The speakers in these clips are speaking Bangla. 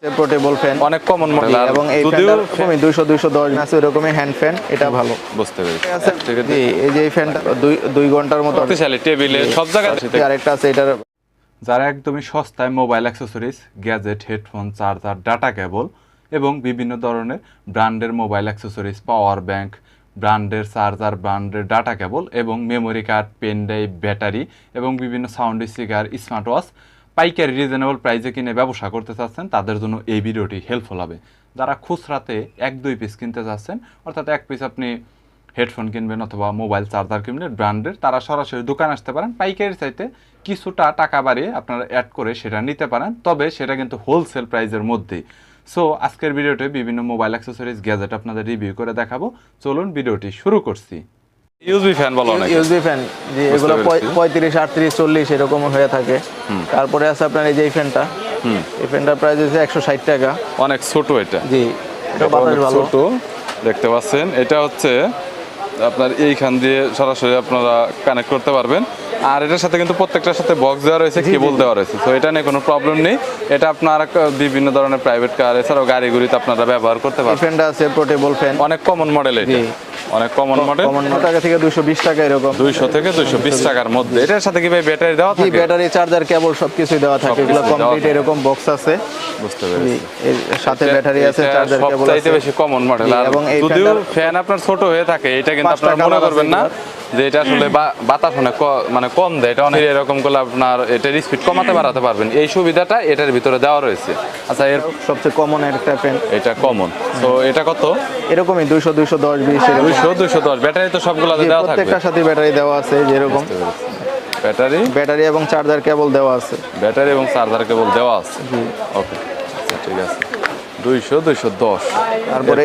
পোর্টেবল ফ্যান অনেক কমন মডেল এবং এই ফ্যানটা 200-210 আছে এরকমই হ্যান্ড ফ্যান, এটা ভালো বুঝতে পেরেছি। জি, এই যে এই ফ্যানটা 2 ঘন্টার মতো শক্তিশালী টেবিলে সব জায়গায়। আরেকটা আছে এটার যারা একদমই সস্তায় mobile accessories, gadget, headphone, charger, data cable এবং বিভিন্ন ধরনের ব্র্যান্ডের মোবাইল অ্যাক্সেসরিজ, পাওয়ার ব্যাংক, ব্র্যান্ডের চার্জার, ব্র্যান্ডের ডাটা কেবল এবং memory card, pen drive, battery এবং বিভিন্ন সাউন্ড স্পিকার, স্মার্ট ওয়াচ পাইকারি রিজনেবল প্রাইসে কিনে ব্যবসা করতে চাচ্ছেন, তাদের জন্য এই ভিডিওটি হেল্পফুল হবে। যারা খুচরাতে 1-2 পিস কিনতে চাচ্ছেন, অর্থাৎ 1 পিস আপনি হেডফোন কিনবেন অথবা মোবাইল চার্জার কিনবেন ব্র্যান্ডের, তারা সরাসরি দোকানে আসতে পারেন। পাইকারি চাইতে কিছুটা টাকা বাড়িয়ে আপনারা অ্যাড করে সেটা নিতে পারেন, তবে সেটা কিন্তু হোলসেল প্রাইসের মধ্যেই। সো আজকের ভিডিওতে বিভিন্ন মোবাইল অ্যাক্সেসরিজ, গ্যাজেট আপনাদের রিভিউ করে দেখাবো। চলুন ভিডিওটি শুরু করছি। ইউএসবি ফ্যান বলা অনেক, ইউএসবি ফ্যান যে এগুলো 35, 38, 40 এরকম হয়ে থাকে। তারপরে আছে আপনার এই যে এই ফ্যানটা, এই ফ্যানটার প্রাইস হচ্ছে 160 টাকা। অনেক ছোট এটা। জি, এটা বাতাস ভালো। ছোট দেখতে পাচ্ছেন, এটা হচ্ছে আপনার এইখান দিয়ে সরাসরি আপনারা কানেক্ট করতে পারবেন। আর এটার সাথে কিন্তু প্রত্যেকটার সাথে বক্স দেওয়া রয়েছে, কেবল দেওয়া রয়েছে। তো এটা নিয়ে কোনো প্রবলেম নেই। এটা আপনারা বিভিন্ন ধরনের প্রাইভেট কার এছাড়াও গাড়িগুলিতে আপনারা ব্যবহার করতে এই পারবেন। ফ্যানটা আছে পোর্টেবল ফ্যান, অনেক কমন মডেল এটা, অনেক কমন মডেল। কমন টাকা থেকে 220 টাকা এরকম, 200 থেকে 220 টাকার মধ্যে। এটার সাথে কি ভাই ব্যাটারি দেওয়া থাকে? ব্যাটারি, চার্জার, কেবল সবকিছু দেওয়া থাকে। এগুলো কমপ্লিট এরকম বক্স আছে। বুঝতে পেরেছি। এর সাথে ব্যাটারি আছে, চার্জার, কেবল আছে। সবচাইতে বেশি কমন মডেল। আর এবং এই যদিও ফ্যান আপনার ছোট হয়ে থাকে, এটা কিন্তু আপনারা মনে করবেন না যে এটা আসলে বাতাস অনেক মানে কম দেয়। এটা অনেক এরকম করলে আপনার এটার স্পিড কমাতে বাড়াতে পারবেন, এই সুবিধাটা এটার ভিতরে দেওয়া রয়েছে। আচ্ছা, এর সবচেয়ে কমন একটা ফ্যান, এটা কমন। তো এটা কত? এরকমই 200-210, 20 এরকম। 200-210 ব্যাটারি তো সবগুলোতে দেওয়া থাকবে। প্রত্যেকটার সাথে ব্যাটারি দেওয়া আছে যেরকম। ব্যাটারি এবং চার্জার কেবল দেওয়া আছে। ব্যাটারি এবং চার্জার কেবল দেওয়া আছে। ওকে, আচ্ছা ঠিক আছে। 200-210। তারপরে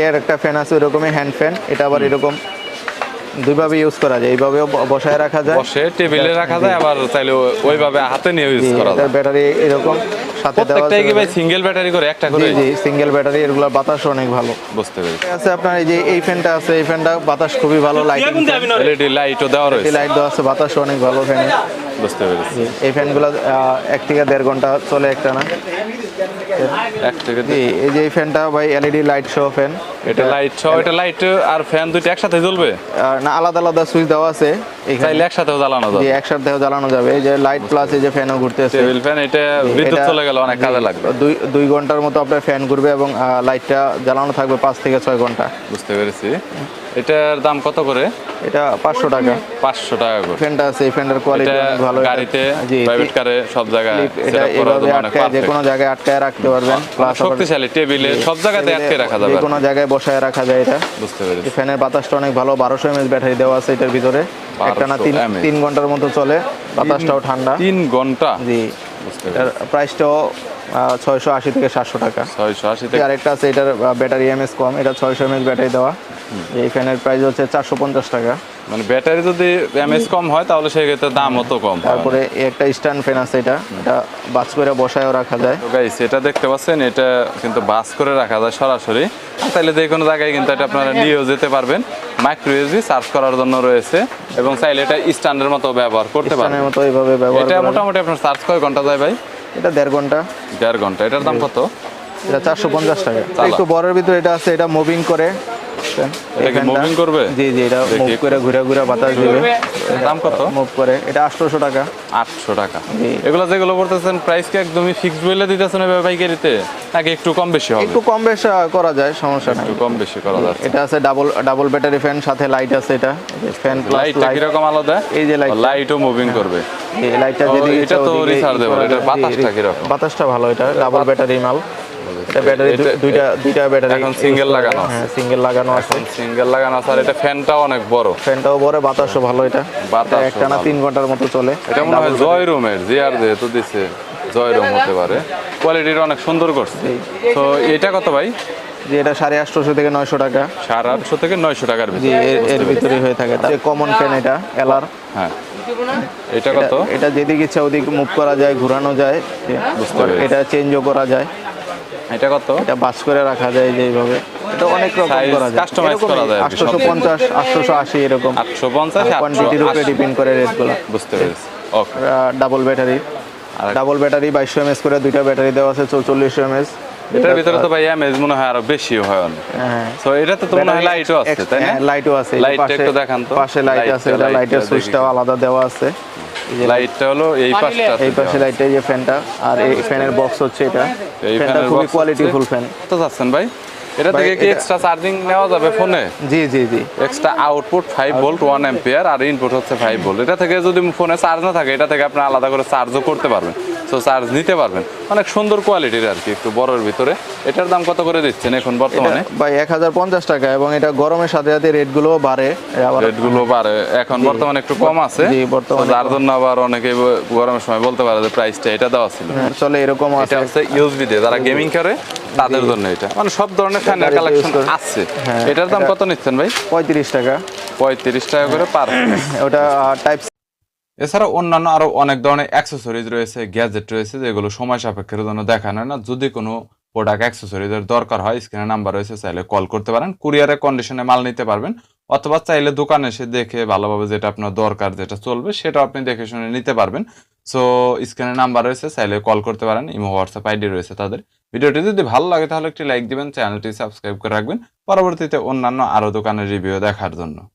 এর একটা ফ্যান আছে এরকমই হ্যান্ড ফ্যান, এটা আবার এরকম দুইভাবে ইউজ করা যায়। এইভাবেও বসায় রাখা যায়, বসে টেবিলে রাখা যায়, আবার চাইলে ওইভাবে হাতে নিয়ে ইউজ করা যায়। ব্যাটারি এরকম সাথে দেওয়া প্রত্যেকটাই কি ভাই সিঙ্গেল ব্যাটারি করে একটা করে? জি, সিঙ্গেল ব্যাটারি। এগুলোর বাতাস অনেক ভালো। বুঝতে পেরেছি। আছে আপনার এই যে এই ফ্যানটা আছে, এই ফ্যানটা বাতাস খুবই ভালো, লাইটিং, এলইডি লাইটও দেওয়া রয়েছে, লাইট দেওয়া আছে, বাতাস অনেক ভালো ফ্যানে। বুঝতে পেরেছি। এই ফ্যানগুলো 1 থেকে 1.5 ঘন্টা চলে একটানা। জি, এই যে এই ফ্যানটা ভাই এলইডি লাইট সহ ফ্যান। এটা লাইট সহ, এটা লাইট আর ফ্যান দুইটা একসাথে জ্বলবে না, আলাদা আলাদা সুইচ দেওয়া আছে এখানে। চাইলে একসাথেও জ্বালানো জি, যাবে। একসাথেও জ্বালানো যাবে। এই যে লাইট প্লাস এই যে ফ্যানও ঘুরতেছে। টেবিল ফ্যান, এটা বিদ্যুৎ চলে গেলে অনেক কাজে লাগবে। 2 ঘন্টার মতো আপনার ফ্যান ঘুরবে এবং লাইটটা জ্বালানো থাকবে 5 থেকে 6 ঘন্টা। বুঝতে পেরেছি। এটার দাম কত করে? এটা 500 টাকা। 500 টাকা করে। ফ্যানটা আছে, এই ফ্যানের কোয়ালিটি এটা অনেক ভালো। গাড়িতে, জি, প্রাইভেট কারে সব জায়গায় এটা সেটআপ করার এইভাবে জন্য অনেক আটকায় যে পারফেক্ট। কোনো জায়গায় আটকায় রাখতে পারবেন। প্লাস শক্তিশালী টেবিলে সব জায়গাতে আটকে রাখা যাবে, যে কোনো জায়গায় বসায় রাখা যায় এটা। বুঝতে পেরেছি। এই ফ্যানের বাতাসটা অনেক ভালো। 1200 mAh ব্যাটারি দেওয়া আছে এটার ভিতরে। একটানা 3 ঘন্টার মতো চলে, বাতাসটাও ঠান্ডা। 3 ঘন্টা। জি, বুঝতে এটার প্রাইসটাও 680 থেকে 700 টাকা। 680 থেকে। আরেকটা আছে, এটার ব্যাটারি এমএস কম, এটা 600 mAh ব্যাটারি দেওয়া। এই ফ্যানের প্রাইস হচ্ছে 450 টাকা। মানে ব্যাটারি যদি এমএস কম হয় তাহলে সেক্ষেত্রে দাম অত কম। তারপরে একটা স্ট্যান্ড ফ্যান আছে, এটা বাস করে বসায়ও রাখা যায়। তো গাইস, এটা দেখতে পাচ্ছেন, এটা কিন্তু বাস করে রাখা যায় সরাসরি। তাহলে যে কোনো জায়গায় কিন্তু এটা আপনারা নিয়েও যেতে পারবেন। মাইক্রো ইউএসবি চার্জ করার জন্য রয়েছে এবং চাইলে এটা স্ট্যান্ডের মতো ব্যবহার করতে পারবেন। স্ট্যান্ডের মতো এইভাবে ব্যবহার এটা করা যায়। মোটামুটি আপনার চার্জ কয় ঘন্টা যায় ভাই? এটা 1.5 ঘন্টা। 1.5 ঘন্টা। এটার দাম কত? এটা 450 টাকা। একটু বড়ের ভিতরে এটা আছে, এটা মুভিং করে। এটা কি মুভিং করবে? জি জি, এটা মুভ করে ঘুরে ঘুরে বাতাস দিবে। দাম কত? মুভ করে এটা 800 টাকা। 800 টাকা। এগুলো যেগুলো বলতেছেন প্রাইস কি একদমই ফিক্সড বলে দিতেছেন ওই পাইকারিতে, নাকি একটু কম বেশি হবে? একটু কম বেশি করা যায়, সমস্যা নাই। একটু কম বেশি করা যায়। এটা আছে ডাবল ব্যাটারি ফ্যান, সাথে লাইট আছে। এটা ফ্যান প্লাস লাইটটা কি রকম আলাদা? এই যে লাইটও মুভিং করবে। এই লাইটটা যদি এটা তো রিচার্জেবল। এটা বাতাসটা কি রকম? বাতাসটা ভালো। এটা ডাবল ব্যাটারি মাল। এটা ব্যাটারি দুইটা ব্যাটারি এখন সিঙ্গেল লাগানো আছে। হ্যাঁ, সিঙ্গেল লাগানো আছে। সিঙ্গেল লাগানো আছে। আর এটা ফ্যানটাও অনেক বড়। ফ্যানটাও বড়, বাতাসও ভালো। এটা একটানা 3 ঘন্টার মতো চলে। এটা মনে হয় জয় রুমের, জিআর যেহেতু দিছে জয় রুম হতে পারে। কোয়ালিটিটা অনেক সুন্দর করছে। তো এটা কত ভাই? যে এটা 850 থেকে 900 টাকা। 850 থেকে 900 টাকার জি, ভিতরে এর ভিতরে হয়ে থাকে। তার কমন ফ্যান এটা এলআর। হ্যাঁ, এটা কত? এটা যেদিকে ইচ্ছা ওদিকে মুভ করা যায়, ঘোরানো যায়। এটা চেঞ্জও করা যায়। এটা কত? এটা বাস করে রাখা যায় যে এইভাবে। এটা অনেক রকম করা যায়, কাস্টমাইজ করা যায়। 850, 880 এরকম। 850, কোয়ান্টিটির উপরে ডিপেন্ড করে রেটগুলো। বুঝতে পেরেছি। Okay. Double battery. Double battery 2200 MS করে দুইটা ব্যাটারি দেওয়া আছে 4400 এমএস। এটার ভিতরে তো ভাই এমএজ মনে হয় আরো বেশি হয় অনেক। হ্যাঁ সো এটাতে তো মনে হয় লাইটও আছে তাই না? লাইটও আছে, লাইটটা একটু দেখান তো। পাশে লাইট আছে, এটা লাইটের সুইচটাও আলাদা দেওয়া আছে। লাইটটা হলো এই পাশটা, এই পাশে লাইটে এই যে ফ্যানটা, আর এই ফ্যানের বক্স হচ্ছে এটা। এই ফ্যানটা ফ্যানের খুবই box কোয়ালিটিফুল ফ্যান। কত যাচ্ছেন ভাই? এটা ভাই, থেকে কি এটা- এক্সট্রা চার্জিং নেওয়া যাবে ফোনে? জি জি জি। এক্সট্রা আউটপুট 5 ভোল্ট 1 অ্যাম্পিয়ার আর ইনপুট হচ্ছে 5 ভোল্ট। এটা থেকে যদি ফোনে চার্জ না থাকে, এটা থেকে আপনি আলাদা করে চার্জও করতে পারবেন, সো চার্জ নিতে পারবেন। অনেক সুন্দর কোয়ালিটির আর কি, একটু বড়র ভিতরে। এটার দাম কত করে দিচ্ছেন এখন বর্তমানে? এটা ভাই 1050 টাকা, এবং এটা গরমের সাথে সাথে রেটগুলো বাড়ে আবার। রেটগুলো বাড়ে, এখন বর্তমানে একটু কম আছে। জি, বর্তমানে তো যার জন্য আবার অনেকে গরমের সময় বলতে পারে যে প্রাইসটা এটা দেওয়া ছিল। চলে এরকম এটা আছে। হচ্ছে ইউএসবি দিয়ে যারা গেমিং করে তাদের জন্য এটা, মানে সব ধরনের ফ্যানের Battery কালেকশন use করে। আছে। হ্যাঁ, এটার দাম এটা- কত নিচ্ছেন ভাই? 35 টাকা 35 টাকা করে পার। ওটা টাইপ। এছাড়া অন্যান্য আরো অনেক ধরনের অ্যাক্সেসরিজ রয়েছে, গ্যাজেট রয়েছে, যেগুলো সময় সাপেক্ষের জন্য দেখানো হয় না। যদি কোনো প্রোডাক্ট অ্যাক্সেসরিজের দরকার হয়, স্ক্রিনে নাম্বার রয়েছে, চাইলে কল করতে পারেন। কুরিয়ারের কন্ডিশনে মাল নিতে পারবেন, অথবা চাইলে দোকানে এসে দেখে ভালোভাবে যেটা আপনার দরকার, যেটা চলবে, সেটা আপনি দেখে শুনে নিতে পারবেন। সো স্ক্রিনে নাম্বার রয়েছে, চাইলে কল করতে পারেন। ইমো, হোয়াটসঅ্যাপ আইডি রয়েছে তাদের। ভিডিওটি যদি ভালো লাগে তাহলে একটি লাইক দিবেন, চ্যানেলটি সাবস্ক্রাইব করে রাখবেন পরবর্তীতে অন্যান্য আরো দোকানের রিভিউ দেখার জন্য।